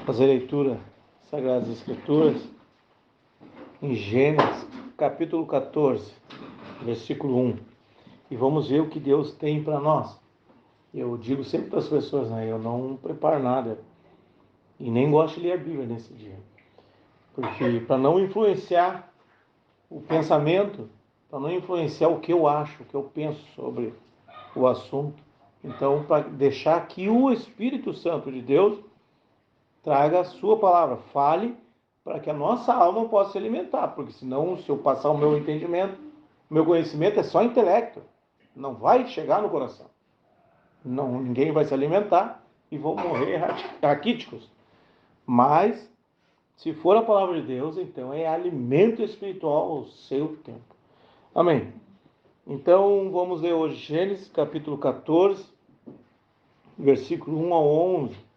fazer leitura Sagradas Escrituras em Gênesis, capítulo 14, versículo 1. E vamos ver o que Deus tem para nós. Eu digo sempre para as pessoas, eu não preparo nada e nem gosto de ler a Bíblia nesse dia. Porque para não influenciar o pensamento, para não influenciar o que eu acho, o que eu penso sobre o assunto. Então, para deixar que o Espírito Santo de Deus traga a sua palavra, fale, para que a nossa alma possa se alimentar, porque senão, se eu passar o meu entendimento, o meu conhecimento é só intelecto, não vai chegar no coração. Não, ninguém vai se alimentar e vão morrer raquíticos. Mas, se for a palavra de Deus, então é alimento espiritual ao seu tempo. Amém. Então, vamos ler hoje Gênesis, capítulo 14, versículo 1 ao 11.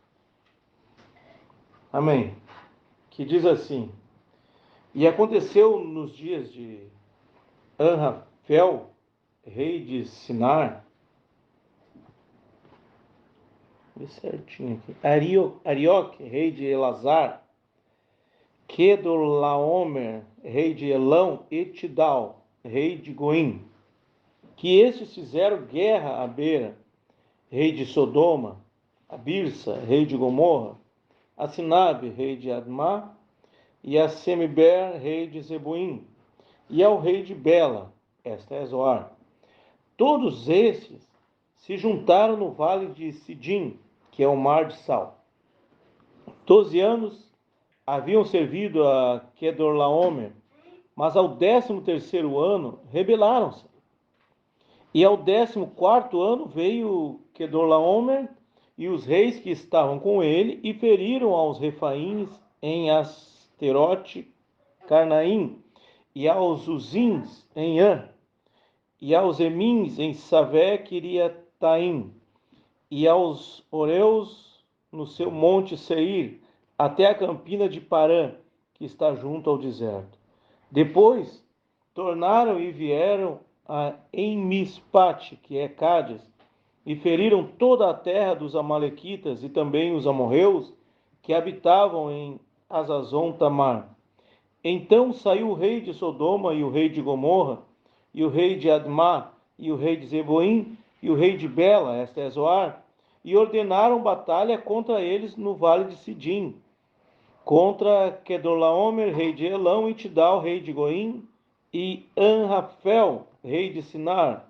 Amém. Que diz assim: E aconteceu nos dias de Anrafel, rei de Sinar, certinho aqui, Arioque, rei de Elazar, Quedorlaomer, rei de Elão, e Tidal, rei de Goim, que estes fizeram guerra a Bera, rei de Sodoma, a Birsa, rei de Gomorra, a Sinabe, rei de Admá, e a Semiber, rei de Zeboim, e ao rei de Bela, esta é Zoar. Todos estes se juntaram no vale de Sidim, que é o mar de Sal. 12 anos haviam servido a Quedorlaomer, mas ao 13º ano rebelaram-se. E ao 14º ano veio Quedorlaomer e os reis que estavam com ele e feriram aos refaíns em Asterote, Carnaim, e aos Uzins em An, e aos Emins em Savé, Quiriataim, e aos Oreus no seu monte Seir, até a campina de Parã, que está junto ao deserto. Depois tornaram e vieram a Emispate, que é Cádiz, e feriram toda a terra dos amalequitas e também os amorreus que habitavam em Azazon Tamar. Então saiu o rei de Sodoma e o rei de Gomorra, e o rei de Admá, e o rei de Zeboim, e o rei de Bela, esta é Zoar, e ordenaram batalha contra eles no vale de Sidim, contra Quedorlaomer, rei de Elão, e Tidal, rei de Goim, e Anrafel, rei de Sinar,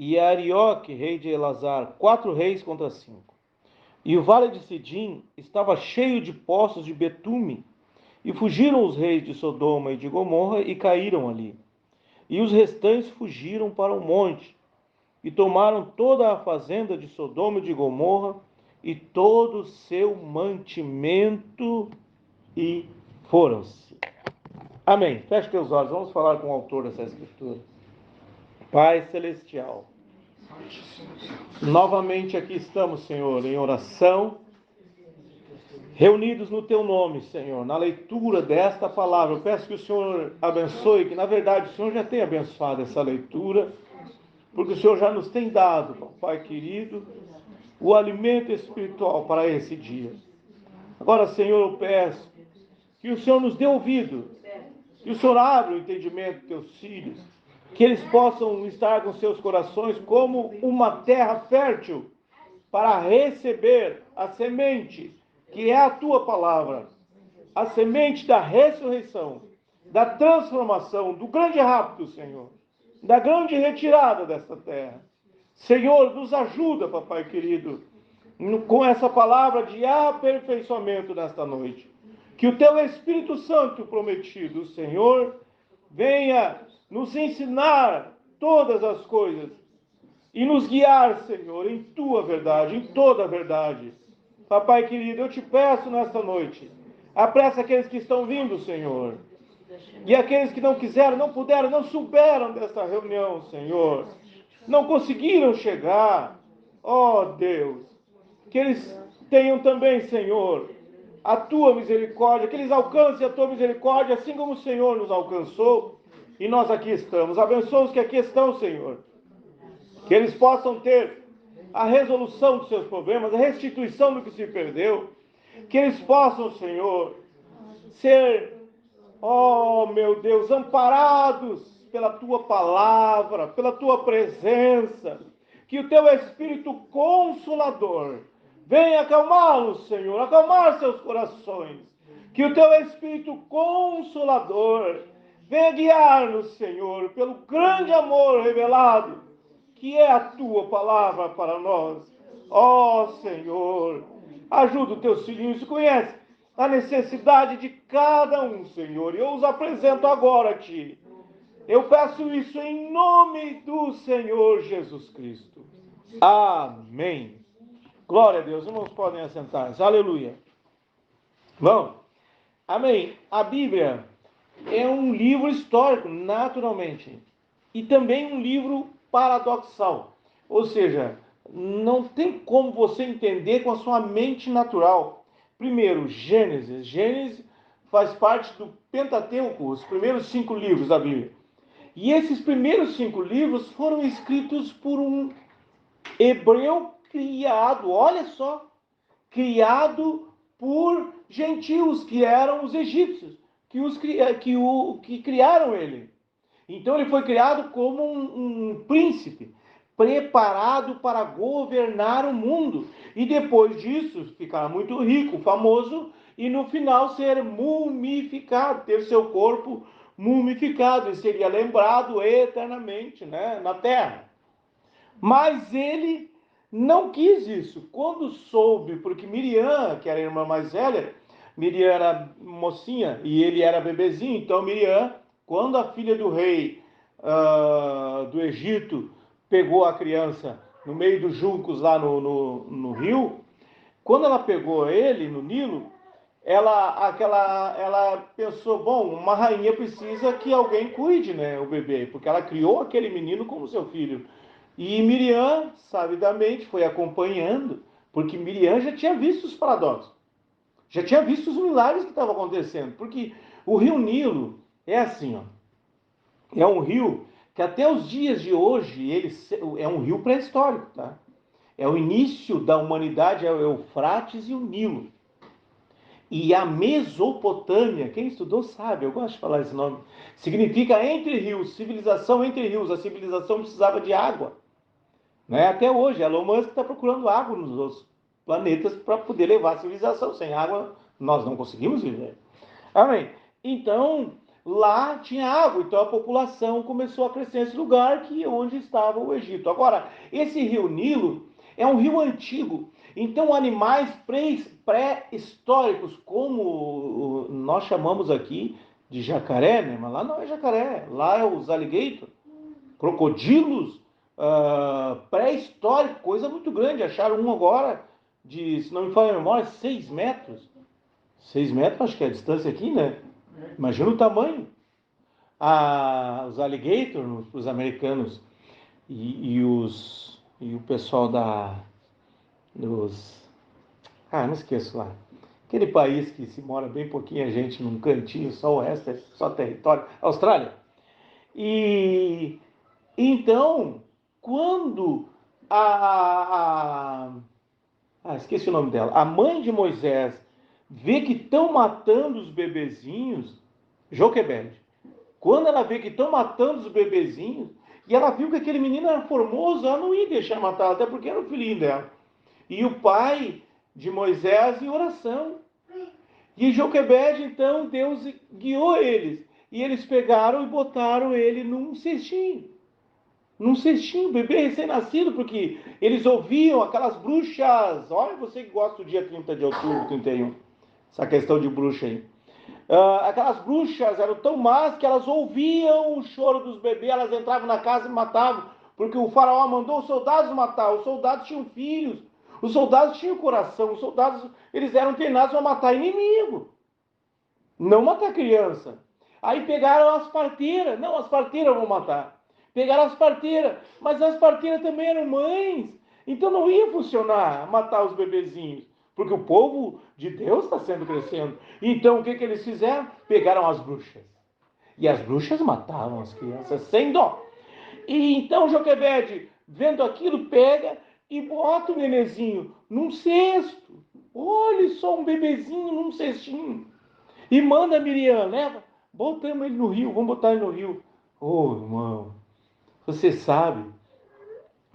e Arioque, rei de Elazar, 4 reis contra 5. E o vale de Sidim estava cheio de poços de betume, e fugiram os reis de Sodoma e de Gomorra e caíram ali. E os restantes fugiram para o monte, e tomaram toda a fazenda de Sodoma e de Gomorra, e todo o seu mantimento, e foram-se. Amém. Feche teus olhos, vamos falar com o autor dessa escritura. Pai Celestial, novamente aqui estamos, Senhor, em oração, reunidos no Teu nome, Senhor, na leitura desta palavra. Eu peço que o Senhor abençoe, que na verdade o Senhor já tem abençoado essa leitura, porque o Senhor já nos tem dado, Pai querido, o alimento espiritual para esse dia. Agora, Senhor, eu peço que o Senhor nos dê ouvido, que o Senhor abra o entendimento dos Teus filhos, que eles possam estar com seus corações como uma terra fértil para receber a semente, que é a Tua palavra, a semente da ressurreição, da transformação, do grande rapto, Senhor, da grande retirada desta terra. Senhor, nos ajuda, papai querido, com essa palavra de aperfeiçoamento nesta noite. Que o Teu Espírito Santo prometido, Senhor, venha nos ensinar todas as coisas e nos guiar, Senhor, em Tua verdade, em toda a verdade. Papai querido, eu te peço nesta noite, apressa aqueles que estão vindo, Senhor, e aqueles que não quiseram, não puderam, não souberam desta reunião, Senhor, não conseguiram chegar, ó Deus, que eles tenham também, Senhor, a Tua misericórdia, que eles alcancem a Tua misericórdia, assim como o Senhor nos alcançou, e nós aqui estamos. Abençoa os que aqui estão, Senhor, que eles possam ter a resolução dos seus problemas, a restituição do que se perdeu, Que eles possam, Senhor, ser, ó meu Deus, amparados pela Tua palavra, pela Tua presença. Que o Teu Espírito Consolador venha acalmá-los, Senhor, acalmar seus corações. Que o Teu Espírito Consolador venha guiar-nos, Senhor, pelo grande amor revelado, que é a Tua palavra para nós. Ó Senhor, ajuda os Teus filhinhos, conhece a necessidade de cada um, Senhor, e eu os apresento agora a Ti. Eu peço isso em nome do Senhor Jesus Cristo. Amém. Glória a Deus. Irmãos, podem assentar-se. Aleluia. Vamos. Amém. A Bíblia é um livro histórico, naturalmente. E também um livro paradoxal. Ou seja, não tem como você entender com a sua mente natural. Primeiro, Gênesis. Gênesis faz parte do Pentateuco, os primeiros 5 livros da Bíblia. E esses primeiros 5 livros foram escritos por um hebreu criado, olha só, criado por gentios, que eram os egípcios, que criaram ele. Então ele foi criado como um príncipe, preparado para governar o mundo. E depois disso, ficar muito rico, famoso, e no final ser mumificado, ter seu corpo mumificado, e seria lembrado eternamente, né, na terra. Mas ele não quis isso. Quando soube, porque Miriam, que era a irmã mais velha, Miriam era mocinha e ele era bebezinho, então Miriam, quando a filha do rei do Egito pegou a criança no meio dos juncos lá no rio, quando ela pegou ele no Nilo, ela pensou, bom, uma rainha precisa que alguém cuide, né, o bebê, porque ela criou aquele menino como seu filho. E Miriam, sabidamente, foi acompanhando, porque Miriam já tinha visto os paradoxos, já tinha visto os milagres que estavam acontecendo, porque o rio Nilo é assim, ó, é um rio que até os dias de hoje ele é um rio pré-histórico, tá? É o início da humanidade, é o Eufrates e o Nilo. E a Mesopotâmia, quem estudou sabe, eu gosto de falar esse nome, significa entre rios, civilização entre rios. A civilização precisava de água. Né? Até hoje, Elon Musk está procurando água nos outros planetas para poder levar a civilização. Sem água, nós não conseguimos viver. Amém? Então, lá tinha água, então a população começou a crescer nesse lugar que onde estava o Egito. Agora, esse rio Nilo é um rio antigo, então animais pré-históricos, como nós chamamos aqui de jacaré, né? Mas lá não é jacaré, lá é os alligators, crocodilos pré-históricos, coisa muito grande. Acharam um agora de, se não me falha a memória, 6 metros. 6 metros, acho que é a distância aqui, né? Imagina o tamanho. Os alligators, os americanos e o pessoal não esqueço lá. Aquele país que se mora bem pouquinha gente num cantinho, só o resto é só território. Austrália. E então, quando esqueci o nome dela, a mãe de Moisés vê que estão matando os bebezinhos, Joquebede, quando ela vê que estão matando os bebezinhos, e ela viu que aquele menino era formoso, ela não ia deixar matar, até porque era o filhinho dela. E o pai de Moisés em oração. E Joquebede, então, Deus guiou eles. E eles pegaram e botaram ele num cestinho, bebê recém-nascido, porque eles ouviam aquelas bruxas. Olha, você que gosta do dia 30 de outubro, 31, essa questão de bruxa aí. Aquelas bruxas eram tão más que elas ouviam o choro dos bebês, elas entravam na casa e matavam, porque o faraó mandou os soldados matar. Os soldados tinham filhos, os soldados tinham coração, os soldados eles eram treinados para matar inimigo, não matar criança. Aí pegaram as parteiras, não, as parteiras vão matar. Pegaram as parteiras, mas as parteiras também eram mães, então não ia funcionar matar os bebezinhos, porque o povo de Deus está sendo crescendo. Então o que eles fizeram? Pegaram as bruxas, e as bruxas matavam as crianças sem dó. E então Joquebede, vendo aquilo, pega e bota o nenenzinho num cesto. Olha ele só um bebezinho num cestinho. E manda Miriam, leva, botamos ele no rio, vamos botar ele no rio. Ô, irmão, você sabe,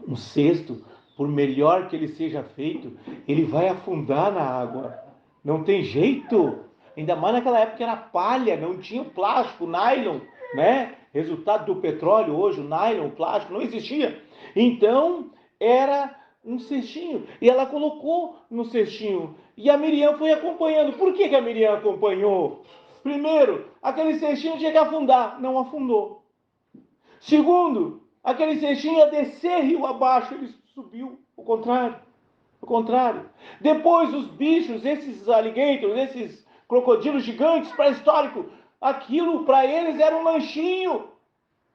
um cesto, por melhor que ele seja feito, ele vai afundar na água. Não tem jeito. Ainda mais naquela época que era palha, não tinha plástico, nylon, né? Resultado do petróleo hoje, o nylon, o plástico, não existia. Então, era um cestinho. E ela colocou no cestinho. E a Miriam foi acompanhando. Por que a Miriam acompanhou? Primeiro, aquele cestinho tinha que afundar. Não afundou. Segundo, aquele cestinho ia descer rio abaixo. Ele subiu. O contrário. O contrário. Depois, os bichos, esses alligators, esses crocodilos gigantes pré-históricos, aquilo para eles era um lanchinho.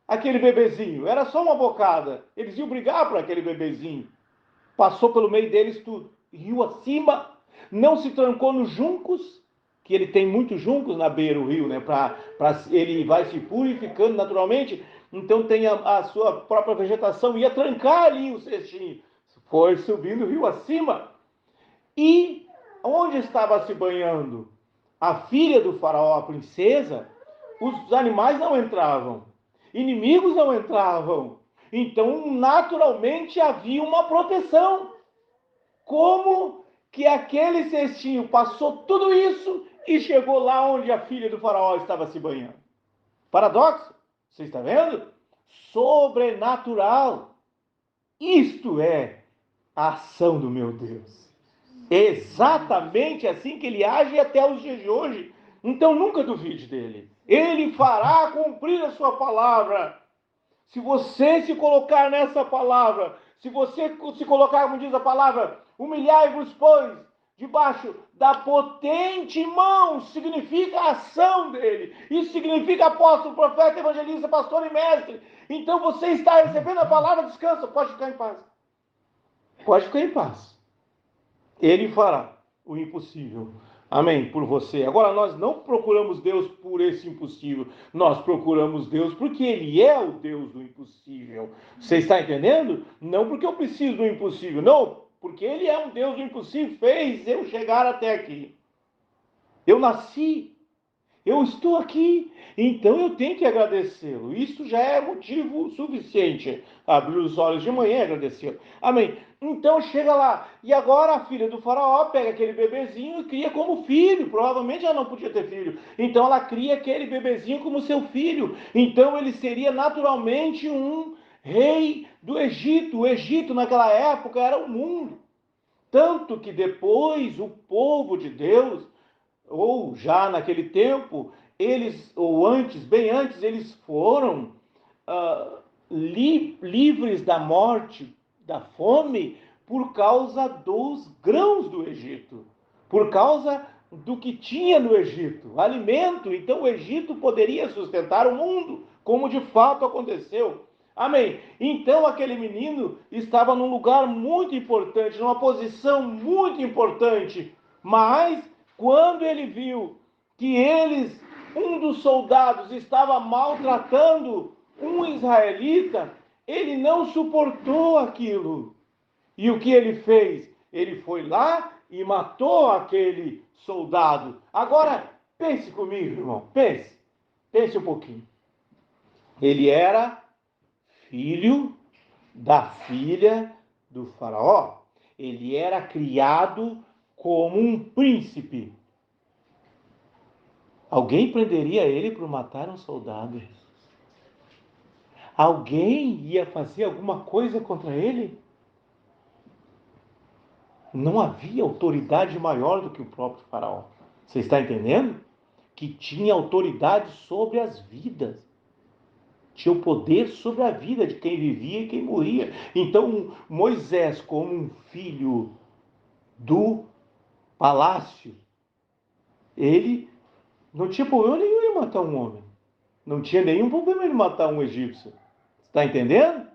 Aquele bebezinho. Era só uma bocada. Eles iam brigar por aquele bebezinho. Passou pelo meio deles tudo. Rio acima, não se trancou nos juncos, que ele tem muitos juncos na beira do rio, né? Ele vai se purificando naturalmente, então tem a sua própria vegetação, ia trancar ali o cestinho. Foi subindo o rio acima. E onde estava se banhando a filha do faraó, a princesa, os animais não entravam, inimigos não entravam. Então, naturalmente, havia uma proteção. Como que aquele cestinho passou tudo isso e chegou lá onde a filha do faraó estava se banhando? Paradoxo? Você está vendo? Sobrenatural. Isto é a ação do meu Deus. Exatamente assim que ele age até os dias de hoje. Então nunca duvide dele. Ele fará cumprir a sua palavra. Se você se colocar nessa palavra, se você se colocar, como diz a palavra, humilhai-vos, pois, debaixo da potente mão, significa a ação dele. Isso significa apóstolo, profeta, evangelista, pastor e mestre. Então você está recebendo a palavra, descansa, pode ficar em paz. Pode ficar em paz. Ele fará o impossível. Amém? Por você. Agora, nós não procuramos Deus por esse impossível. Nós procuramos Deus porque Ele é o Deus do impossível. Você está entendendo? Não porque eu preciso do impossível. Não, porque Ele é um Deus do impossível. Fez eu chegar até aqui. Eu nasci. Eu estou aqui. Então eu tenho que agradecê-lo. Isso já é motivo suficiente. Abrir os olhos de manhã e agradecê-lo. Amém? Então chega lá. E agora a filha do faraó pega aquele bebezinho e cria como filho. Provavelmente ela não podia ter filho. Então ela cria aquele bebezinho como seu filho. Então ele seria naturalmente um rei do Egito. O Egito naquela época era o mundo. Tanto que depois o povo de Deus, ou já naquele tempo, eles, ou antes, bem antes, eles foram livres da morte, da fome, por causa dos grãos do Egito, por causa do que tinha no Egito, alimento. Então o Egito poderia sustentar o mundo, como de fato aconteceu. Amém. Então aquele menino estava num lugar muito importante, numa posição muito importante, mas quando ele viu que um dos soldados estava maltratando um israelita, ele não suportou aquilo. E o que ele fez? Ele foi lá e matou aquele soldado. Agora, pense comigo, irmão. Pense um pouquinho. Ele era filho da filha do faraó. Ele era criado como um príncipe. Alguém prenderia ele por matar um soldado? Alguém ia fazer alguma coisa contra ele? Não havia autoridade maior do que o próprio faraó. Você está entendendo? Que tinha autoridade sobre as vidas. Tinha o poder sobre a vida de quem vivia e quem morria. Então, Moisés, como um filho do palácio, ele não tinha problema nenhum em matar um homem. Não tinha nenhum problema em matar um egípcio. Está entendendo?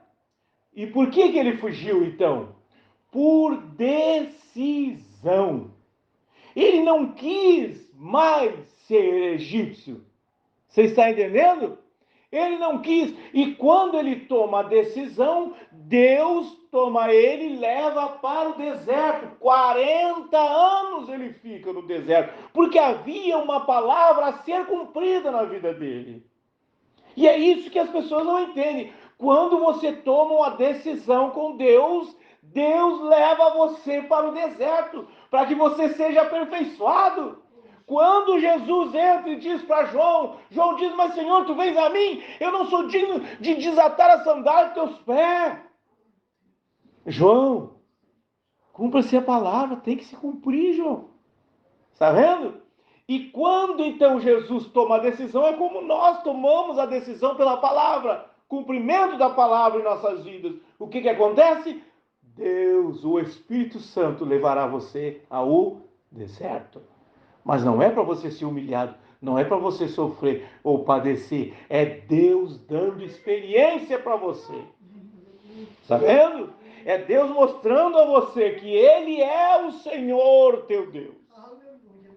E por que ele fugiu, então? Por decisão. Ele não quis mais ser egípcio. Você está entendendo? Ele não quis. E quando ele toma a decisão, Deus toma ele e leva para o deserto. 40 anos ele fica no deserto, porque havia uma palavra a ser cumprida na vida dele. E é isso que as pessoas não entendem. Quando você toma uma decisão com Deus, Deus leva você para o deserto, para que você seja aperfeiçoado. Quando Jesus entra e diz para João, João diz, mas Senhor, tu vens a mim, eu não sou digno de desatar a sandália dos teus pés. João, cumpra-se a palavra, tem que se cumprir, João. Está vendo? E quando então Jesus toma a decisão, é como nós tomamos a decisão pela palavra, cumprimento da palavra em nossas vidas. O que acontece? Deus, o Espírito Santo, levará você ao deserto. Mas não é para você ser humilhado, não é para você sofrer ou padecer, é Deus dando experiência para você. Está vendo? É Deus mostrando a você que Ele é o Senhor teu Deus.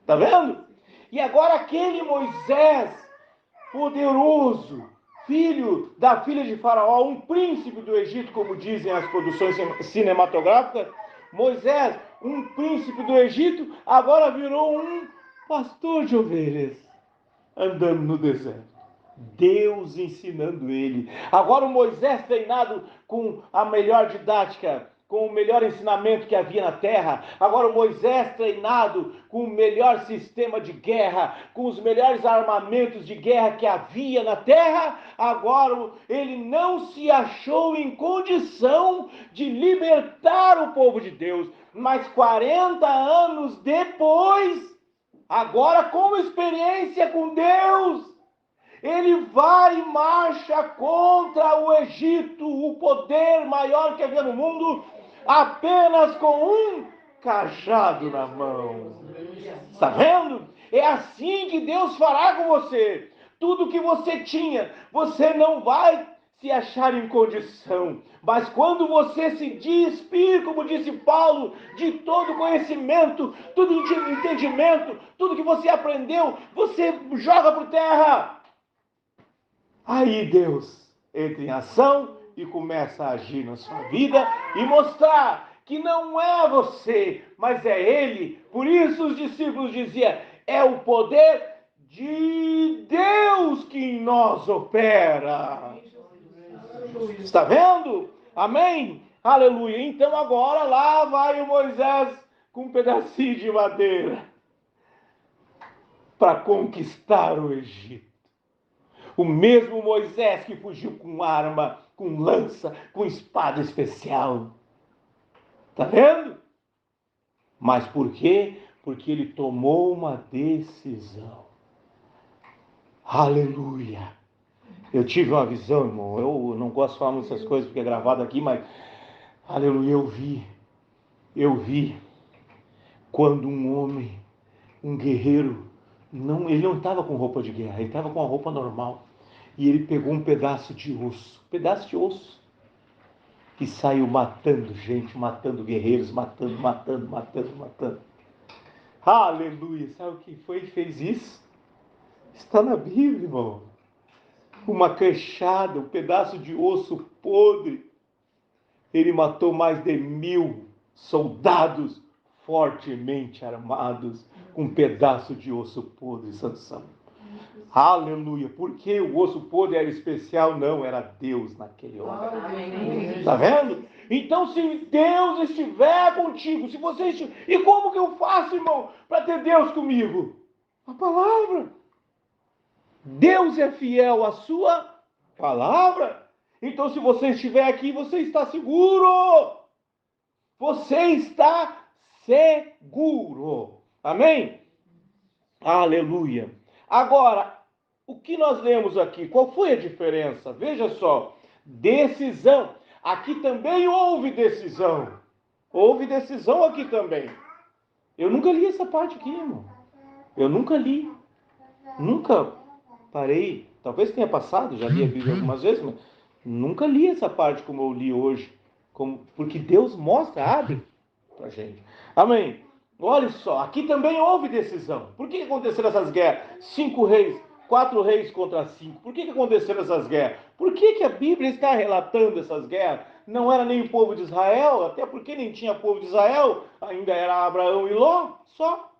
Está vendo? E agora aquele Moisés poderoso, filho da filha de Faraó, um príncipe do Egito, como dizem as produções cinematográficas, Moisés, um príncipe do Egito, agora virou um pastor de ovelhas, andando no deserto. Deus ensinando ele. Agora o Moisés treinado com a melhor didática, com o melhor ensinamento que havia na terra. Agora o Moisés treinado com o melhor sistema de guerra, com os melhores armamentos de guerra que havia na terra. Agora ele não se achou em condição de libertar o povo de Deus. Mas 40 anos depois, agora com experiência com Deus, ele vai e marcha contra o Egito, o poder maior que havia no mundo, apenas com um cajado na mão. Está vendo? É assim que Deus fará com você. Tudo que você tinha, você não vai se achar em condição. Mas quando você se despir, como disse Paulo, de todo conhecimento, todo entendimento, tudo que você aprendeu, você joga por terra. Aí Deus entra em ação e começa a agir na sua vida e mostrar que não é você, mas é Ele. Por isso os discípulos diziam, é o poder de Deus que em nós opera. Está vendo? Amém? Aleluia. Então agora lá vai o Moisés com um pedacinho de madeira para conquistar o Egito. O mesmo Moisés que fugiu com arma, com lança, com espada especial. Está vendo? Mas por quê? Porque ele tomou uma decisão. Aleluia. Eu tive uma visão, irmão. Eu não gosto de falar muitas coisas porque é gravado aqui, mas aleluia, eu vi quando um homem, um guerreiro, ele não estava com roupa de guerra, ele estava com uma roupa normal. E ele pegou um pedaço de osso, e saiu matando gente, matando guerreiros, matando. Aleluia! Sabe o que foi que fez isso? Está na Bíblia, irmão. Uma queixada, um pedaço de osso podre. Ele matou mais de 1000 soldados fortemente armados com um pedaço de osso podre, Sansão. Aleluia. Porque o osso podre era especial? Não, era Deus naquele homem. Está vendo? Então, se Deus estiver contigo, se você estiver... E como que eu faço, irmão, para ter Deus comigo? A palavra. Deus é fiel à sua palavra. Então, se você estiver aqui, você está seguro. Você está seguro. Amém? Aleluia. Agora, o que nós lemos aqui? Qual foi a diferença? Veja só. Decisão. Aqui também houve decisão. Houve decisão aqui também. Eu nunca li essa parte aqui, irmão. Eu nunca li. Nunca parei. Talvez tenha passado, já li a Bíblia algumas vezes, mas nunca li essa parte como eu li hoje. Porque Deus mostra, abre pra gente. Amém. Olha só, aqui também houve decisão. Por que aconteceram essas guerras? 5 reis 4 reis contra 5. Por que aconteceram essas guerras? Por que a Bíblia está relatando essas guerras? Não era nem o povo de Israel, até porque nem tinha povo de Israel, ainda era Abraão e Ló, só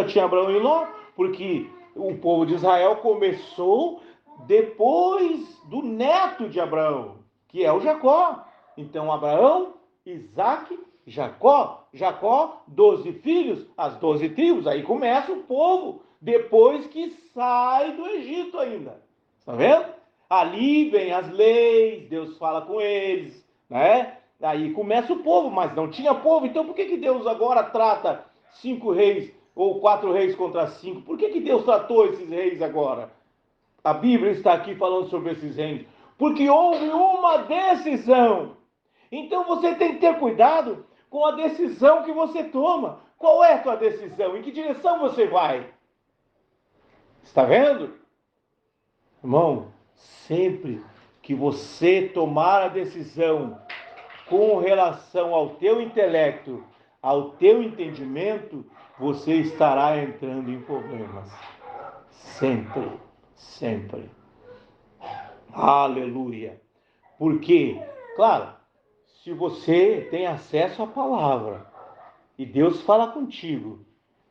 tinha Abraão e Ló, porque o povo de Israel começou depois do neto de Abraão, que é o Jacó. Então Abraão, Isaque, Jacó, 12 filhos, as 12 tribos, aí começa o povo, depois que sai do Egito ainda. Está vendo? Ali vem as leis, Deus fala com eles, né? Aí começa o povo, mas não tinha povo, então por que Deus agora trata 5 reis ou 4 reis contra 5? Por que Deus tratou esses reis agora? A Bíblia está aqui falando sobre esses reis, porque houve uma decisão. Então você tem que ter cuidado com a decisão que você toma. Qual é a tua decisão? Em que direção você vai? Está vendo? Irmão, sempre que você tomar a decisão com relação ao teu intelecto, ao teu entendimento, você estará entrando em problemas. Sempre, sempre. Aleluia. Porque, claro, se você tem acesso à palavra e Deus fala contigo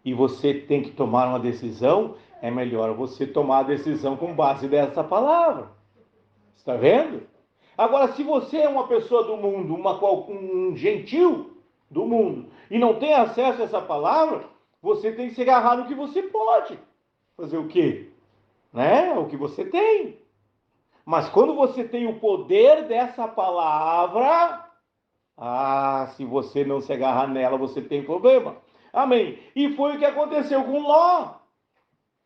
e você tem que tomar uma decisão, é melhor você tomar a decisão com base nessa palavra. Está vendo? Agora, se você é uma pessoa do mundo, um gentil do mundo, e não tem acesso a essa palavra, você tem que se agarrar no que você pode. Fazer o quê? Né? O que você tem. Mas quando você tem o poder dessa palavra, se você não se agarrar nela, você tem problema. Amém. E foi o que aconteceu com Ló.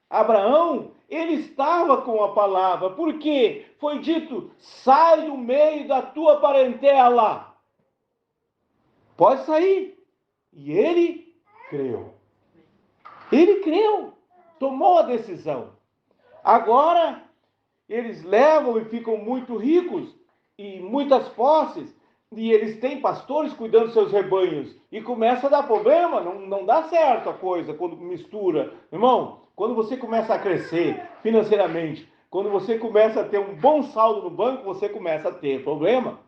Abraão, ele estava com a palavra, porque foi dito, sai do meio da tua parentela. Pode sair. E ele creu. Ele creu, tomou a decisão. Agora, eles levam e ficam muito ricos, e muitas posses, e eles têm pastores cuidando dos seus rebanhos, e começa a dar problema, não dá certo a coisa quando mistura. Irmão, quando você começa a crescer financeiramente, quando você começa a ter um bom saldo no banco, você começa a ter problema.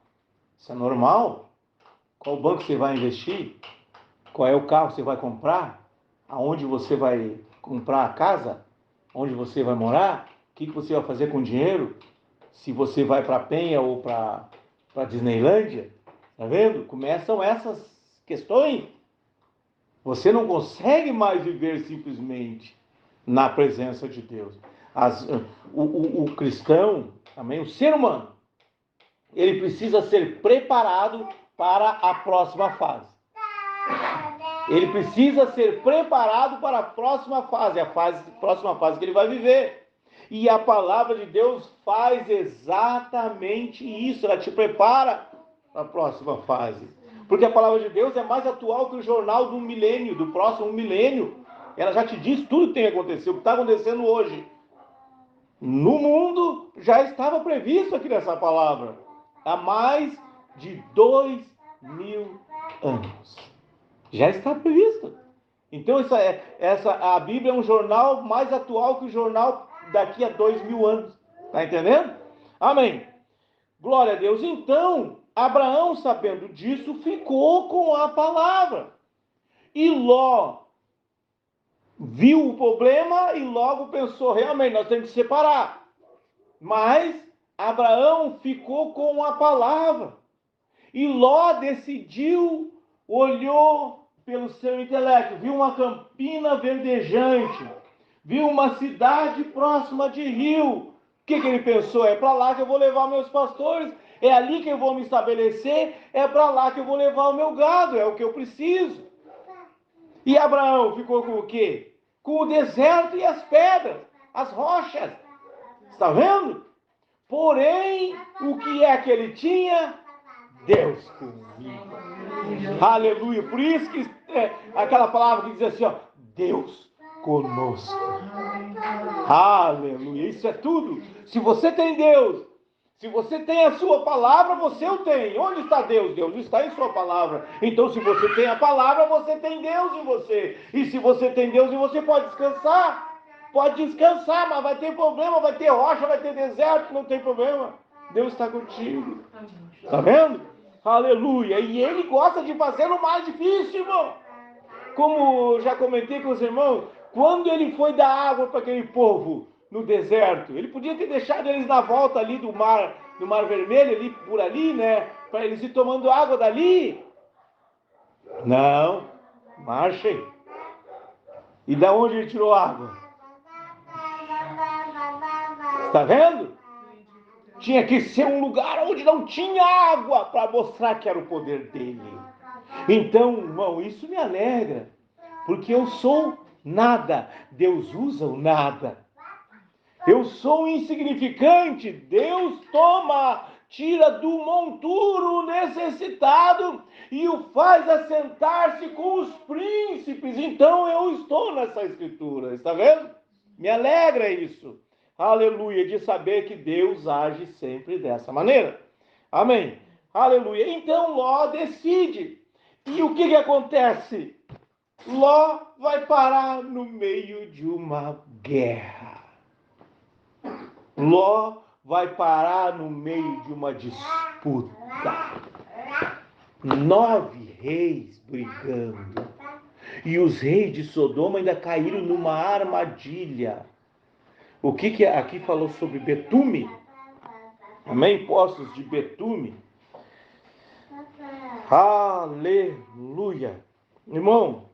Isso é normal. Qual banco você vai investir? Qual é o carro que você vai comprar? Aonde você vai comprar a casa? Onde você vai morar? O que você vai fazer com o dinheiro? Se você vai para a Penha ou para Disneylândia? Tá vendo? Começam essas questões. Você não consegue mais viver simplesmente na presença de Deus. O cristão, também, o ser humano, ele precisa ser preparado para a próxima fase. Ele precisa ser preparado para a próxima fase, próxima fase que ele vai viver. E a palavra de Deus faz exatamente isso, ela te prepara para a próxima fase. Porque a palavra de Deus é mais atual que o jornal do milênio, do próximo milênio. Ela já te diz tudo que tem acontecido, o que está acontecendo hoje. No mundo já estava previsto aqui nessa palavra, há mais de 2000 anos. Já está previsto. Então a Bíblia é um jornal mais atual que o jornal daqui a 2000 anos. Está entendendo? Amém. Glória a Deus. Então, Abraão, sabendo disso, ficou com a palavra. E Ló viu o problema e logo pensou, realmente, nós temos que separar. Mas Abraão ficou com a palavra. E Ló decidiu, olhou pelo seu intelecto, viu uma campina verdejante, viu uma cidade próxima de rio. O que ele pensou? É para lá que eu vou levar meus pastores, é ali que eu vou me estabelecer, é para lá que eu vou levar o meu gado, é o que eu preciso. E Abraão ficou com o quê? Com o deserto e as pedras, as rochas. Está vendo? Porém, o que é que ele tinha? Deus comigo. Aleluia. Por isso que aquela palavra que diz assim, Deus conosco. Aleluia. Isso é tudo. Se você tem Deus, se você tem a sua palavra, você o tem. Onde está Deus? Deus está em sua palavra. Então, se você tem a palavra, você tem Deus em você. E se você tem Deus em você, pode descansar. pode descansar, mas vai ter problema, vai ter rocha, vai ter deserto, não tem problema. Deus está contigo. Está vendo? Aleluia. E Ele gosta de fazer o mais difícil, irmão. Como já comentei com os irmãos, quando Ele foi dar água para aquele povo no deserto, Ele podia ter deixado eles na volta ali do mar Vermelho, ali por ali, né? Para eles ir tomando água dali. Não, marchem. E da onde Ele tirou água? Está vendo? Tinha que ser um lugar onde não tinha água para mostrar que era o poder dele. Então, irmão, isso me alegra, porque eu sou nada, Deus usa o nada. Eu sou insignificante, Deus tira do monturo necessitado e o faz assentar-se com os príncipes. Então eu estou nessa escritura, está vendo? Me alegra isso. Aleluia, de saber que Deus age sempre dessa maneira. Amém. Aleluia. Então Ló decide. E o que acontece? Ló vai parar no meio de uma guerra. Ló vai parar no meio de uma disputa. 9 reis brigando. E os reis de Sodoma ainda caíram numa armadilha. O que aqui falou sobre betume? Amém? Poços de betume. Aleluia. Irmão,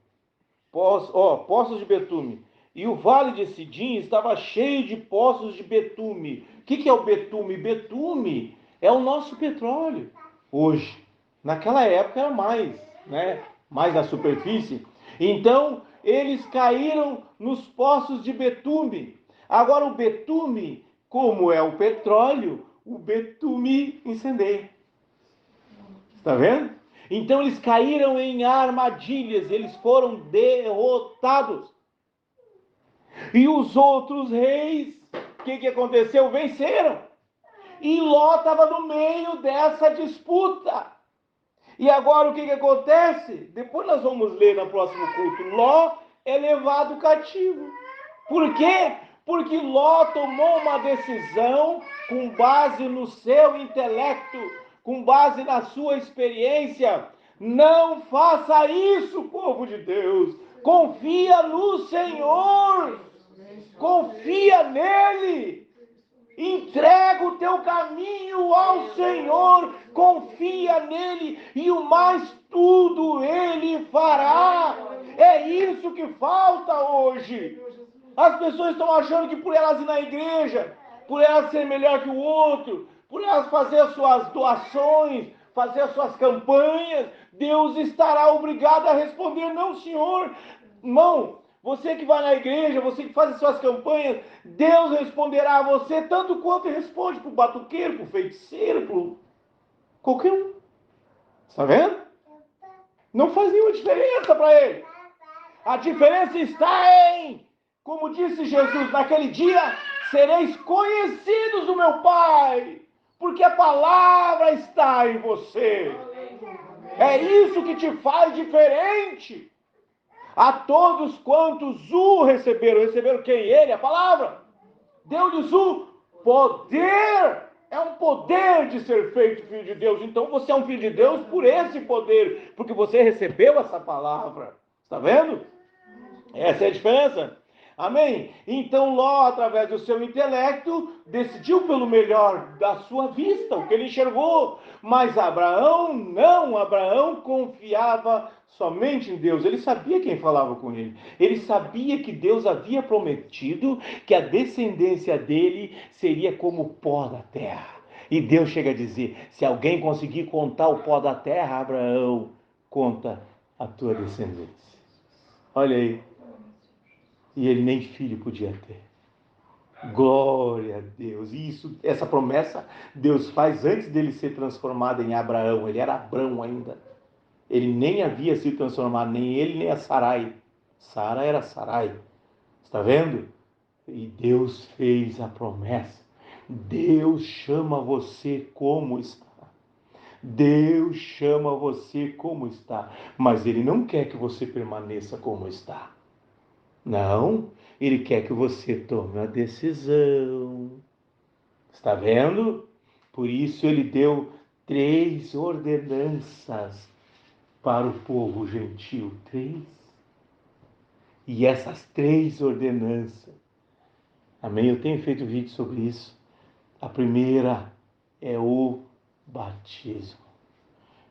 poços de betume. E o vale de Sidim estava cheio de poços de betume. O que é o betume? Betume é o nosso petróleo hoje. Naquela época era mais, né? Mais na superfície. Então, eles caíram nos poços de betume. Agora, o betume, como é o petróleo, o betume incendeia. Está vendo? Então, eles caíram em armadilhas, eles foram derrotados. E os outros reis, o que aconteceu? Venceram. E Ló estava no meio dessa disputa. E agora o que acontece? Depois nós vamos ler no próximo culto. Ló é levado cativo. Por quê? Porque Ló tomou uma decisão com base no seu intelecto, com base na sua experiência. Não faça isso, povo de Deus. Confia no Senhor. Confia nele. Entrega o teu caminho ao Senhor. Confia nele e o mais tudo ele fará. É isso que falta hoje. As pessoas estão achando que por elas ir na igreja, por elas ser melhor que o outro, por elas fazer suas doações, fazer suas campanhas, Deus estará obrigado a responder, não, Senhor. Irmão, você que vai na igreja, você que faz as suas campanhas, Deus responderá a você tanto quanto responde para o batuqueiro, para o feiticeiro, para qualquer um. Está vendo? Não faz nenhuma diferença para ele. A diferença está em, como disse Jesus, naquele dia sereis conhecidos do meu Pai, porque a palavra está em você. É isso que te faz diferente. A todos quantos o receberam quem? Ele, a palavra. Deu-lhes o poder. É um poder de ser feito filho de Deus. Então você é um filho de Deus por esse poder, porque você recebeu essa palavra. Está vendo? Essa é a diferença. Amém? Então Ló, através do seu intelecto, decidiu pelo melhor da sua vista, o que ele enxergou. Mas Abraão não. Abraão confiava somente em Deus. Ele sabia quem falava com ele. Ele sabia que Deus havia prometido que a descendência dele seria como o pó da terra. E Deus chega a dizer, se alguém conseguir contar o pó da terra, Abraão, conta a tua descendência. Olha aí. E ele nem filho podia ter. Glória a Deus. E essa promessa Deus faz antes dele ser transformado em Abraão. Ele era Abrão ainda. Ele nem havia sido transformado, nem ele, nem a Sarai. Sara era Sarai. Está vendo? E Deus fez a promessa. Deus chama você como está. Deus chama você como está. Mas Ele não quer que você permaneça como está. Não, Ele quer que você tome uma decisão. Está vendo? Por isso ele deu 3 ordenanças para o povo gentil. 3. E essas 3 ordenanças, amém? Eu tenho feito vídeo sobre isso. A primeira é o batismo.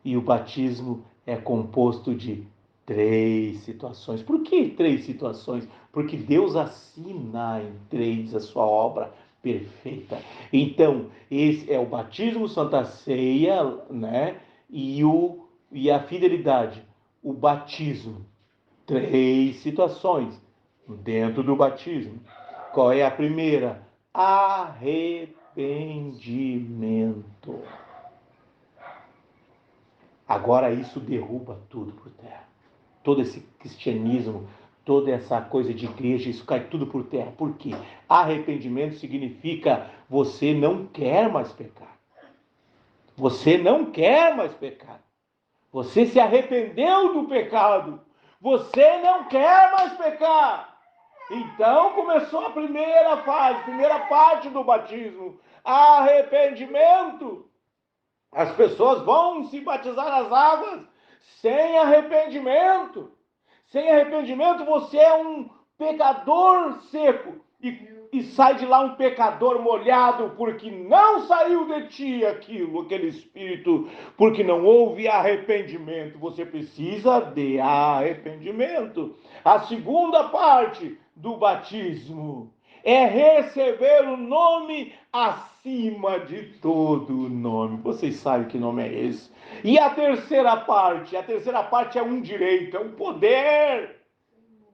E o batismo é composto de 3 situações. Por que 3 situações? Porque Deus assina em 3 a sua obra perfeita. Então, esse é o batismo, Santa Ceia, né? E a fidelidade. O batismo. 3 situações dentro do batismo. Qual é a primeira? Arrependimento. Agora isso derruba tudo por terra. Todo esse cristianismo, toda essa coisa de igreja, isso cai tudo por terra. Por quê? Arrependimento significa você não quer mais pecar. Você não quer mais pecar. Você se arrependeu do pecado. Você não quer mais pecar. Então começou a primeira fase, primeira parte do batismo. Arrependimento. As pessoas vão se batizar nas águas sem arrependimento. Sem arrependimento, você é um pecador seco. E sai de lá um pecador molhado, porque não saiu de ti aquele espírito, porque não houve arrependimento. Você precisa de arrependimento. A segunda parte do batismo é receber o nome acima de todo nome. Vocês sabem que nome é esse? E a terceira parte é um direito, é um poder.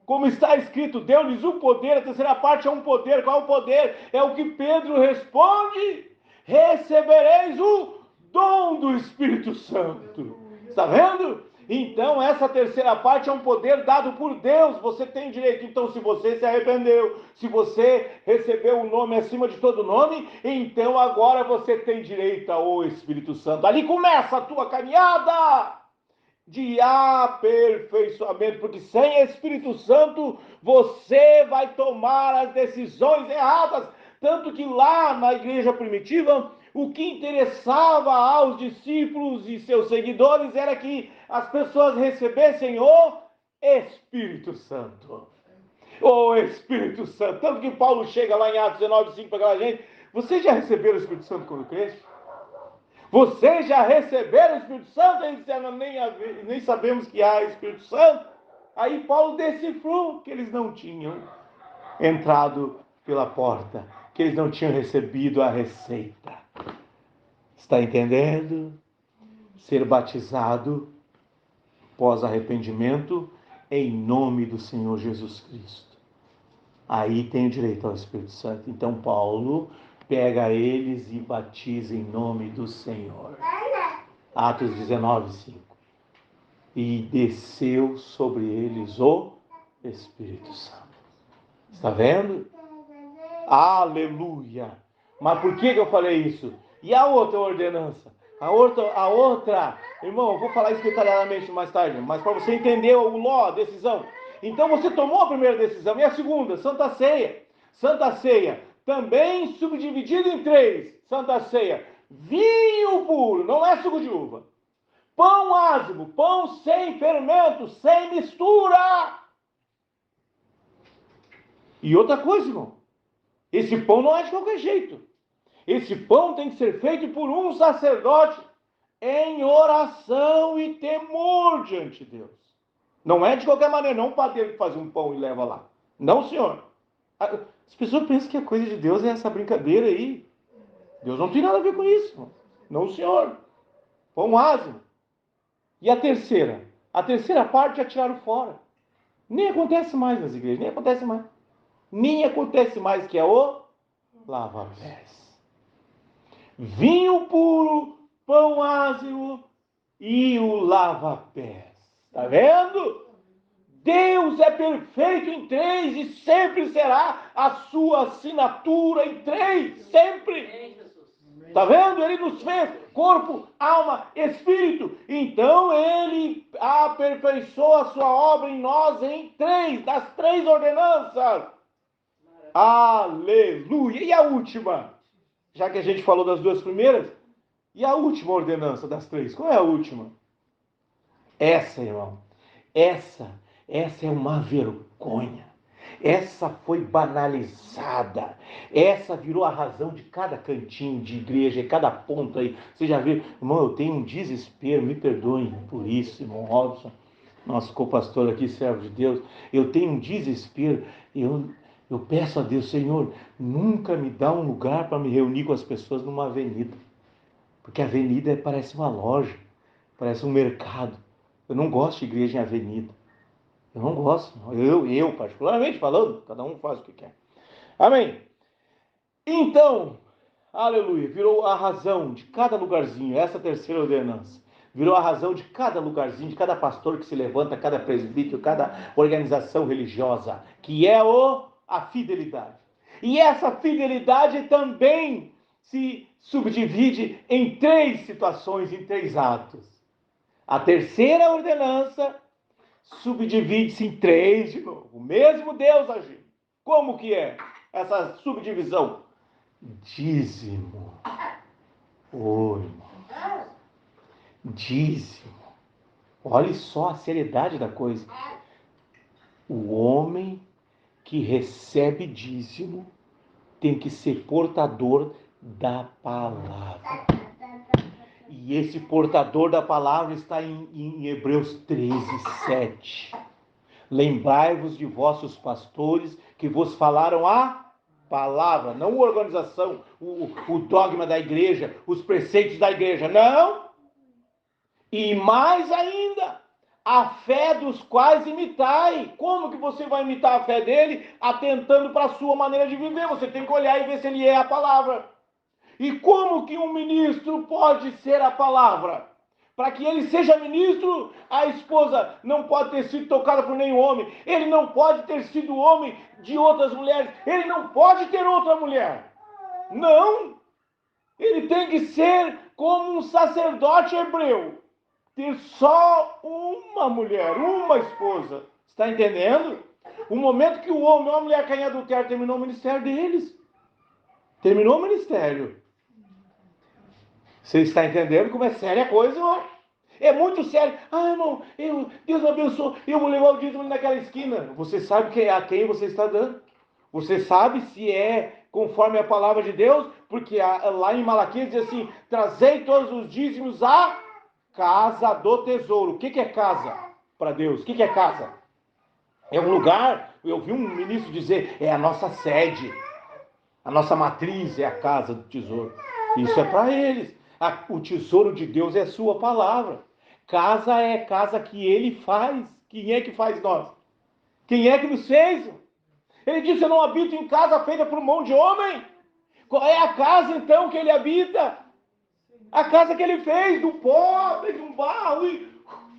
Como está escrito, deu-lhes o poder. A terceira parte é um poder. Qual é o poder? É o que Pedro responde: recebereis o dom do Espírito Santo. Está vendo? Então, essa terceira parte é um poder dado por Deus. Você tem direito. Então, se você se arrependeu, se você recebeu o nome acima de todo nome, então agora você tem direito ao Espírito Santo. Ali começa a tua caminhada de aperfeiçoamento, porque sem Espírito Santo você vai tomar as decisões erradas. Tanto que lá na igreja primitiva, o que interessava aos discípulos e seus seguidores era que as pessoas recebessem o Espírito Santo. O Espírito Santo. Tanto que Paulo chega lá em Atos 19:5 para aquela gente: vocês já receberam o Espírito Santo quando crente? Vocês já receberam o Espírito Santo? Eles disseram: nem sabemos que há Espírito Santo. Aí Paulo decifrou que eles não tinham entrado pela porta, que eles não tinham recebido a receita. Está entendendo? Ser batizado pós arrependimento em nome do Senhor Jesus Cristo. Aí tem o direito ao Espírito Santo. Então Paulo pega eles e batiza em nome do Senhor. Atos 19:5. E desceu sobre eles o Espírito Santo. Está vendo? Aleluia! Mas por que eu falei isso? E a outra ordenança? A outra, irmão, eu vou falar isso detalhadamente mais tarde, mas para você entender a decisão. Então você tomou a primeira decisão. E a segunda? Santa Ceia. Santa Ceia, também subdividida em 3. Santa Ceia, vinho puro, não é suco de uva. Pão ázimo, pão sem fermento, sem mistura. E outra coisa, irmão, esse pão não é de qualquer jeito. Esse pão tem que ser feito por um sacerdote em oração e temor diante de Deus. Não é de qualquer maneira, não um padeiro que faz um pão e leva lá. Não, senhor. As pessoas pensam que a coisa de Deus é essa brincadeira aí. Deus não tem nada a ver com isso. Não, senhor. Pão ázimo. E a terceira? A terceira parte já tiraram fora. Nem acontece mais nas igrejas, nem acontece mais. Nem acontece mais, que é o lava-pés. Vinho puro, pão ázimo e o lava-pés. Está vendo? Deus é perfeito em 3 e sempre será a sua assinatura em 3. Sempre. Está vendo? Ele nos fez corpo, alma, espírito. Então ele aperfeiçoa a sua obra em nós em 3, das 3 ordenanças. Aleluia! E a última? Já que a gente falou das duas primeiras, e a última ordenança das três? Qual é a última? Essa, irmão, essa é uma vergonha. Essa foi banalizada. Essa virou a razão de cada cantinho de igreja, cada ponto aí. Você já viu? Irmão, eu tenho um desespero, me perdoem por isso, irmão Robson, nosso co-pastor aqui, servo de Deus. Eu tenho um desespero. Eu peço a Deus, Senhor, nunca me dá um lugar para me reunir com as pessoas numa avenida. Porque a avenida parece uma loja, parece um mercado. Eu não gosto de igreja em avenida. Eu não gosto. Eu particularmente falando, cada um faz o que quer. Amém. Então, aleluia, virou a razão de cada lugarzinho, essa terceira ordenança. Virou a razão de cada lugarzinho, de cada pastor que se levanta, cada presbítero, cada organização religiosa, que é a fidelidade. E essa fidelidade também se subdivide em três situações, em três atos. A terceira ordenança subdivide-se em três de novo. O mesmo Deus agindo. Como que é essa subdivisão? Dízimo. Oi, irmão. Dízimo. Olhe só a seriedade da coisa. O homem que recebe dízimo tem que ser portador da palavra. E esse portador da palavra está em Hebreus 13:7. Lembrai-vos de vossos pastores que vos falaram a palavra, não a organização, o dogma da igreja, os preceitos da igreja, não. E mais ainda, a fé dos quais imitai. Como que você vai imitar a fé dele? Atentando para a sua maneira de viver. Você tem que olhar e ver se ele é a palavra. E como que um ministro pode ser a palavra? Para que ele seja ministro, a esposa não pode ter sido tocada por nenhum homem. Ele não pode ter sido homem de outras mulheres. Ele não pode ter outra mulher. Não. Ele tem que ser como um sacerdote hebreu. Ter só uma mulher, uma esposa. Está entendendo? O momento que o homem ou a mulher caem em adultério, terminou o ministério deles. Terminou o ministério. Você está entendendo como é séria a coisa, irmão? É muito sério. Ah, irmão, Deus abençoe, eu vou levar o dízimo naquela esquina. Você sabe a quem você está dando? Você sabe se é conforme a palavra de Deus? Porque lá em Malaquias diz assim, trazei todos os dízimos à casa do tesouro. O que é casa para Deus? O que é casa? É um lugar, eu vi um ministro dizer, é a nossa sede. A nossa matriz é a casa do tesouro. Isso é para eles. O tesouro de Deus é a sua palavra. Casa é casa que ele faz. Quem é que faz nós? Quem é que nos fez? Ele disse, eu não habito em casa feita por mão de homem. Qual é a casa então que ele habita? A casa que ele fez, do pó, fez um barro e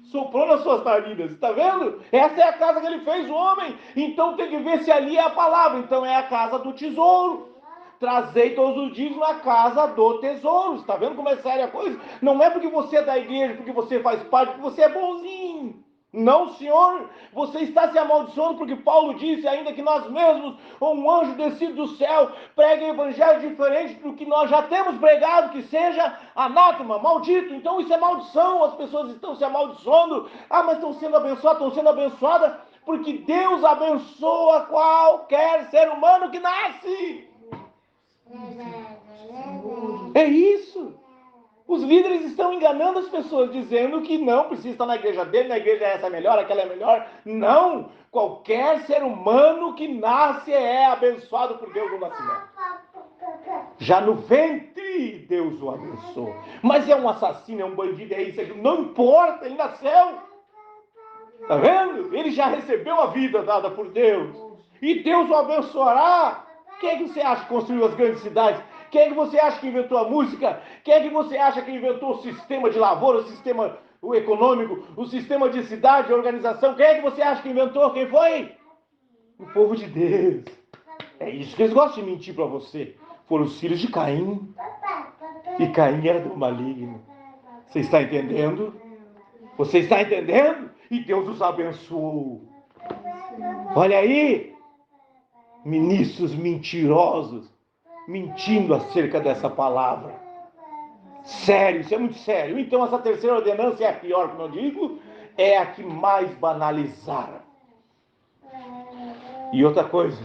soprou nas suas narinas. Está vendo? Essa é a casa que ele fez, o homem. Então tem que ver se ali é a palavra. Então é a casa do tesouro. Trazei todos os dias na casa do tesouro. Está vendo como é séria a coisa? Não é porque você é da igreja, porque você faz parte, porque você é bonzinho. Não, senhor. Você está se amaldiçoando porque Paulo disse ainda que nós mesmos, ou um anjo descido do céu, prega um evangelho diferente do que nós já temos pregado, que seja anátema, maldito. Então isso é maldição. As pessoas estão se amaldiçoando. Ah, mas estão sendo abençoadas porque Deus abençoa qualquer ser humano que nasce. É isso. Os líderes estão enganando as pessoas, dizendo que não precisa estar na igreja dele, na igreja essa é melhor, aquela é melhor. Não! Qualquer ser humano que nasce é abençoado por Deus no nascimento. Já no ventre, Deus o abençoa. Mas é um assassino, é um bandido, é isso, não importa, ele nasceu. Está vendo? Ele já recebeu a vida dada por Deus. E Deus o abençoará. Quem é que você acha que construiu as grandes cidades? Quem é que você acha que inventou a música? Quem é que você acha que inventou o sistema de lavoura, o sistema econômico, o sistema de cidade, a organização? Quem é que você acha que inventou? Quem foi? O povo de Deus. É isso que eles gostam de mentir para você. Foram os filhos de Caim. E Caim era do maligno. Você está entendendo? Você está entendendo? E Deus os abençoou. Olha aí. ministros mentirosos, mentindo acerca dessa palavra. Sério, isso é muito sério. Então essa terceira ordenança é a pior, como eu digo, é a que mais banalizaram. E outra coisa,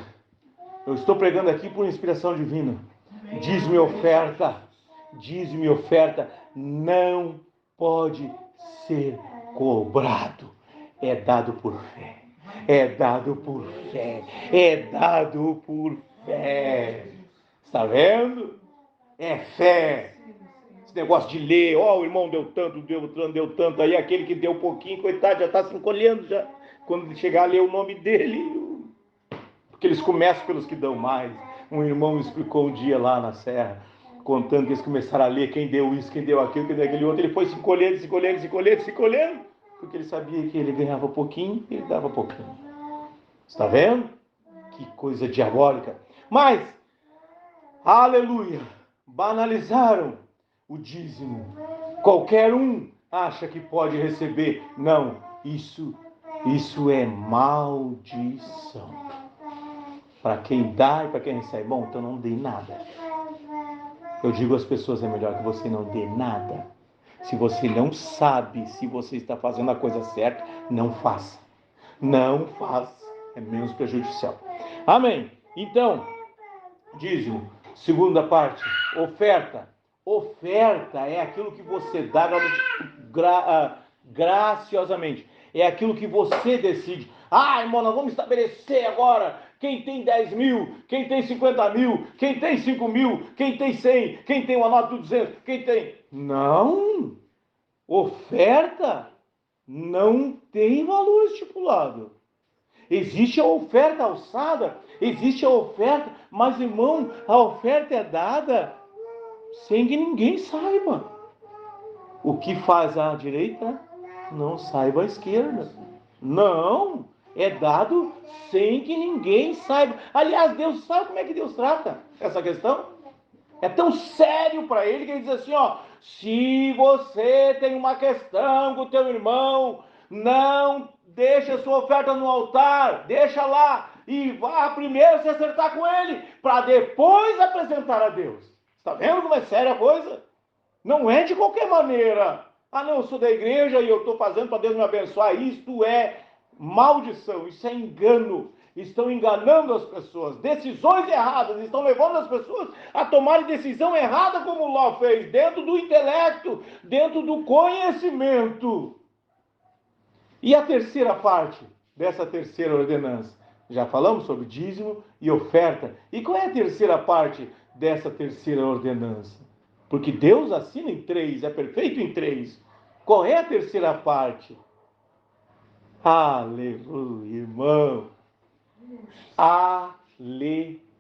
eu estou pregando aqui por inspiração divina. Dízimo e oferta não pode ser cobrado. É dado por fé. É dado por fé. É dado por fé. Está vendo? É fé. Esse negócio de ler, o irmão deu tanto, deu tanto, aí aquele que deu pouquinho, coitado, já está se encolhendo já. Quando chegar a ler o nome dele, porque eles começam pelos que dão mais. Um irmão me explicou um dia lá na serra, contando que eles começaram a ler quem deu isso, quem deu aquilo, quem deu aquele outro. Ele foi se encolhendo, porque ele sabia que ele ganhava pouquinho e ele dava pouquinho. Está vendo? Que coisa diabólica. Mas, aleluia, banalizaram o dízimo. Qualquer um acha que pode receber. Não, isso é maldição. Para quem dá e para quem recebe. Bom, então não dê nada. Eu digo às pessoas, é melhor que você não dê nada. Se você não sabe se você está fazendo a coisa certa, não faça. Não faça. É menos prejudicial. Amém. Então, dízimo. Segunda parte, oferta. Oferta é aquilo que você dá graciosamente. É aquilo que você decide. Irmão, nós vamos estabelecer agora quem tem 10 mil, quem tem 50 mil, quem tem 5 mil, quem tem 100, quem tem uma nota de 200, quem tem... Não! Oferta não tem valor estipulado. Existe a oferta alçada, existe a oferta, mas, irmão, a oferta é dada sem que ninguém saiba. O que faz a direita, não saiba a esquerda. Não, é dado sem que ninguém saiba. Aliás, Deus sabe como é que Deus trata essa questão. É tão sério para ele que ele diz assim, se você tem uma questão com o teu irmão, não deixa a sua oferta no altar, deixa lá e vá primeiro se acertar com ele, para depois apresentar a Deus. Está vendo como é séria a coisa? Não é de qualquer maneira. Não, eu sou da igreja e eu estou fazendo para Deus me abençoar. Isto é maldição, isso é engano. Estão enganando as pessoas. Decisões erradas estão levando as pessoas a tomarem decisão errada, como Ló fez, dentro do intelecto, dentro do conhecimento. E a terceira parte dessa terceira ordenança? Já falamos sobre dízimo e oferta. E qual é a terceira parte dessa terceira ordenança? Porque Deus assina em 3, é perfeito em 3. Qual é a terceira parte? Aleluia, irmão. Alegria.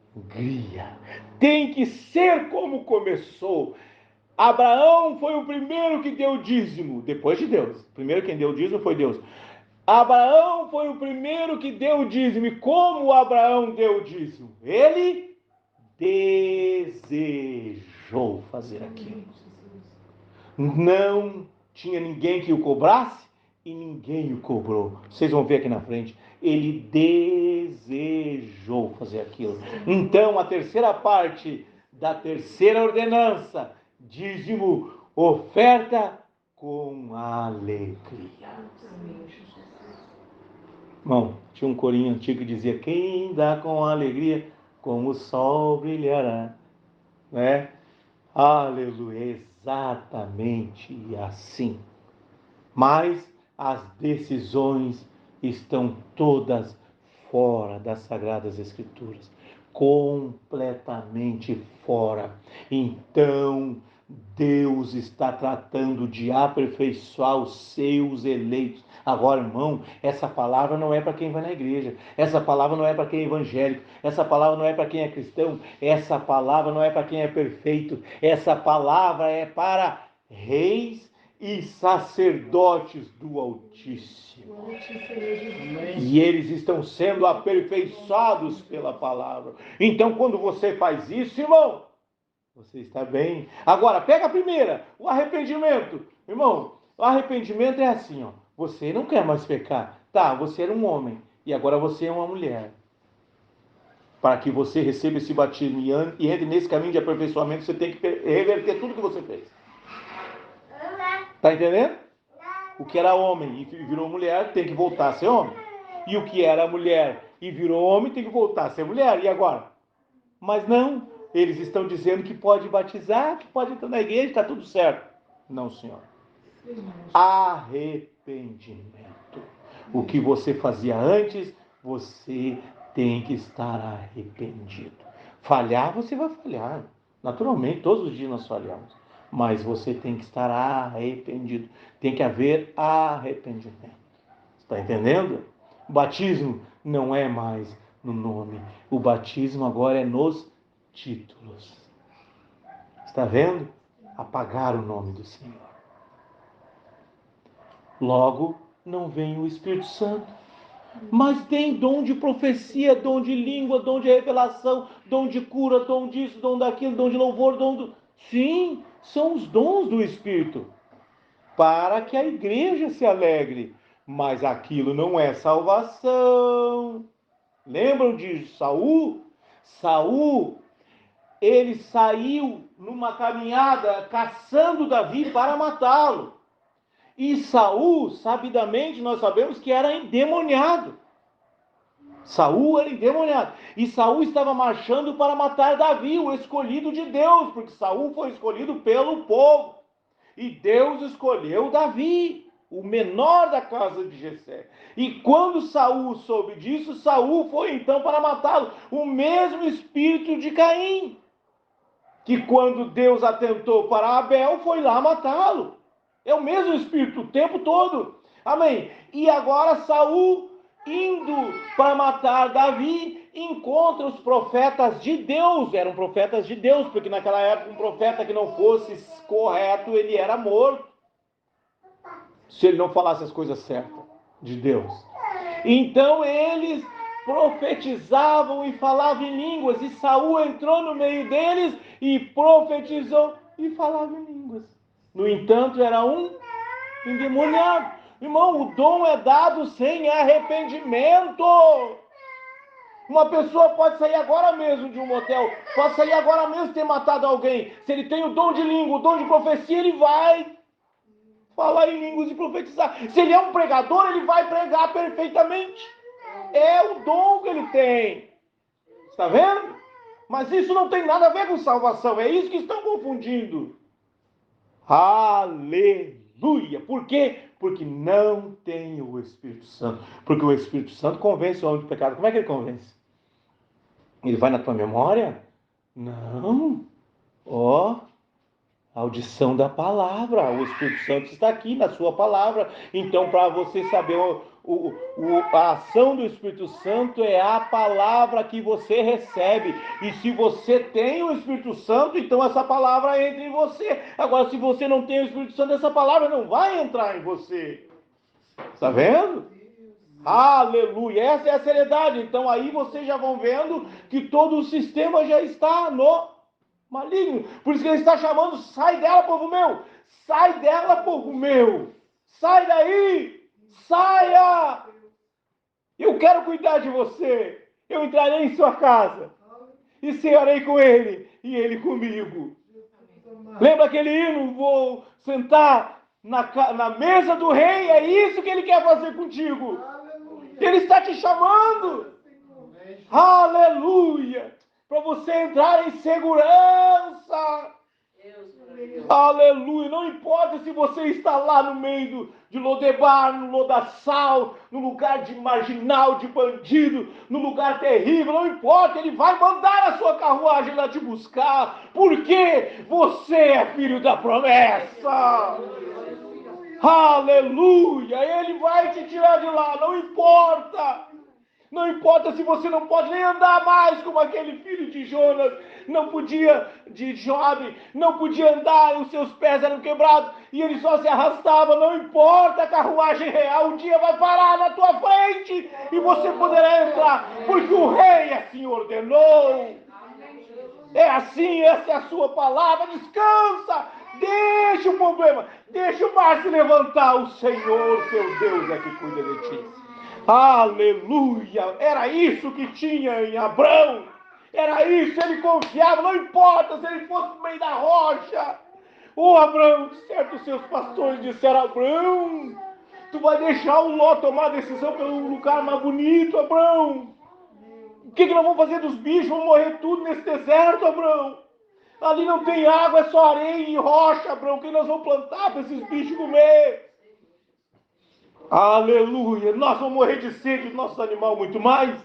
Tem que ser como começou. Abraão foi o primeiro que deu dízimo, depois de Deus. Primeiro quem deu dízimo foi Deus. Abraão foi o primeiro que deu dízimo. E como Abraão deu dízimo? Ele desejou fazer aquilo. Não tinha ninguém que o cobrasse e ninguém o cobrou. Vocês vão ver aqui na frente. Ele desejou fazer aquilo. Então, a terceira parte da terceira ordenança, dízimo, oferta com alegria. Bom, tinha um corinho antigo que dizia: quem dá com alegria, como o sol brilhará. Né? Aleluia, exatamente assim. Mas as decisões estão todas fora das Sagradas Escrituras. Completamente fora. Então, Deus está tratando de aperfeiçoar os seus eleitos. Agora, irmão, essa palavra não é para quem vai na igreja. Essa palavra não é para quem é evangélico. Essa palavra não é para quem é cristão. Essa palavra não é para quem é perfeito. Essa palavra é para reis e sacerdotes do Altíssimo. E eles estão sendo aperfeiçoados pela palavra. Então, quando você faz isso, irmão, você está bem. Agora, pega a primeira, o arrependimento. Irmão, o arrependimento é assim, você não quer mais pecar. Tá, você era um homem e agora você é uma mulher. Para que você receba esse batismo e entre nesse caminho de aperfeiçoamento, você tem que reverter tudo que você fez. Está entendendo? O que era homem e virou mulher tem que voltar a ser homem. E o que era mulher e virou homem tem que voltar a ser mulher. E agora? Mas não, eles estão dizendo que pode batizar, que pode entrar na igreja, está tudo certo. Não, senhor. Arrependimento. O que você fazia antes, você tem que estar arrependido. Falhar, você vai falhar. Naturalmente, todos os dias nós falhamos. Mas você tem que estar arrependido. Tem que haver arrependimento. Está entendendo? O batismo não é mais no nome. O batismo agora é nos títulos. Está vendo? Apagar o nome do Senhor. Logo, não vem o Espírito Santo. Mas tem dom de profecia, dom de língua, dom de revelação, dom de cura, dom disso, dom daquilo, dom de louvor, dom do... Sim, são os dons do Espírito. Para que a igreja se alegre. Mas aquilo não é salvação. Lembram de Saul? Saul, ele saiu numa caminhada caçando Davi para matá-lo. E Saul, sabidamente, nós sabemos que era endemoniado. Saul era endemoniado. E Saul estava marchando para matar Davi, o escolhido de Deus, porque Saul foi escolhido pelo povo. E Deus escolheu Davi, o menor da casa de Jessé. E quando Saul soube disso, Saul foi então para matá-lo. O mesmo espírito de Caim, que quando Deus atentou para Abel, foi lá matá-lo. É o mesmo espírito o tempo todo. Amém. E agora Saul, indo para matar Davi, encontra os profetas de Deus. Eram profetas de Deus, porque naquela época um profeta que não fosse correto, ele era morto. Se ele não falasse as coisas certas de Deus. Então eles profetizavam e falavam em línguas. E Saul entrou no meio deles e profetizou e falava em línguas. No entanto, era um endemoniado. Irmão, o dom é dado sem arrependimento. Uma pessoa pode sair agora mesmo de um motel, pode sair agora mesmo ter matado alguém. Se ele tem o dom de língua, o dom de profecia, ele vai falar em línguas e profetizar. Se ele é um pregador, ele vai pregar perfeitamente. É o dom que ele tem. Está vendo? Mas isso não tem nada a ver com salvação. É isso que estão confundindo. Aleluia! Por quê? Porque não tem o Espírito Santo. Porque o Espírito Santo convence o homem do pecado. Como é que ele convence? Ele vai na tua memória? Não. Audição da palavra. O Espírito Santo está aqui na sua palavra. Então, para você saber a ação do Espírito Santo é a palavra que você recebe. E se você tem o Espírito Santo, então essa palavra entra em você. Agora, se você não tem o Espírito Santo, essa palavra não vai entrar em você. Está vendo? Aleluia. Essa é a seriedade. Então, aí vocês já vão vendo que todo o sistema já está no maligno. Por isso que ele está chamando, sai dela, povo meu. Sai dela, povo meu. Sai daí. Saia. Eu quero cuidar de você. Eu entrarei em sua casa. E cearei com ele. E ele comigo. Lembra aquele hino? Vou sentar na mesa do rei. É isso que ele quer fazer contigo. Ele está te chamando. Aleluia. Para você entrar em segurança. Aleluia. Não importa se você está lá no meio de Lodebar, no lodaçal, no lugar de marginal, de bandido, no lugar terrível. Não importa. Ele vai mandar a sua carruagem lá te buscar. Porque você é filho da promessa. Aleluia. Ele vai te tirar de lá. Não importa. Não importa se você não pode nem andar mais como aquele filho de Jonas, não podia, de Joabe, não podia andar, os seus pés eram quebrados e ele só se arrastava. Não importa, a carruagem real um dia vai parar na tua frente e você poderá entrar, porque o rei assim ordenou. É assim, essa é a sua palavra. Descansa, deixa o problema, deixa o mar se levantar. O Senhor, teu Deus, é que cuida de ti. Aleluia! Era isso que tinha em Abrão. Era isso, ele confiava, não importa se ele fosse no meio da rocha. Ô Abrão, certo, seus pastores disseram: Abrão, tu vai deixar o Ló tomar a decisão pelo lugar mais bonito, Abrão? O que nós vamos fazer dos bichos? Vão morrer tudo nesse deserto, Abrão? Ali não tem água, é só areia e rocha, Abrão. O que nós vamos plantar para esses bichos comer? Aleluia! Nós vamos morrer de sede, nossos animais muito mais.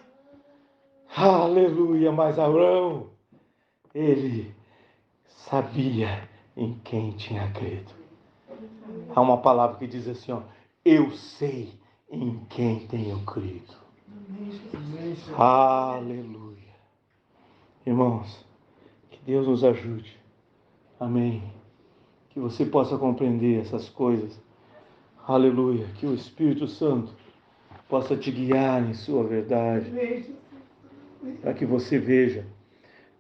Aleluia! Mas Abrão, ele sabia em quem tinha crido. Há uma palavra que diz assim, ó: eu sei em quem tenho crido. Aleluia. Irmãos, que Deus nos ajude. Amém. Que você possa compreender essas coisas. Aleluia. Que o Espírito Santo possa te guiar em sua verdade. Para que você veja,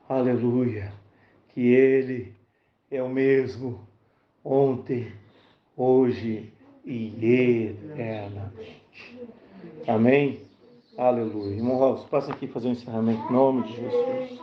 aleluia, que Ele é o mesmo ontem, hoje e eternamente. Amém? Aleluia. Irmão Robson, passa aqui fazer um encerramento em nome de Jesus.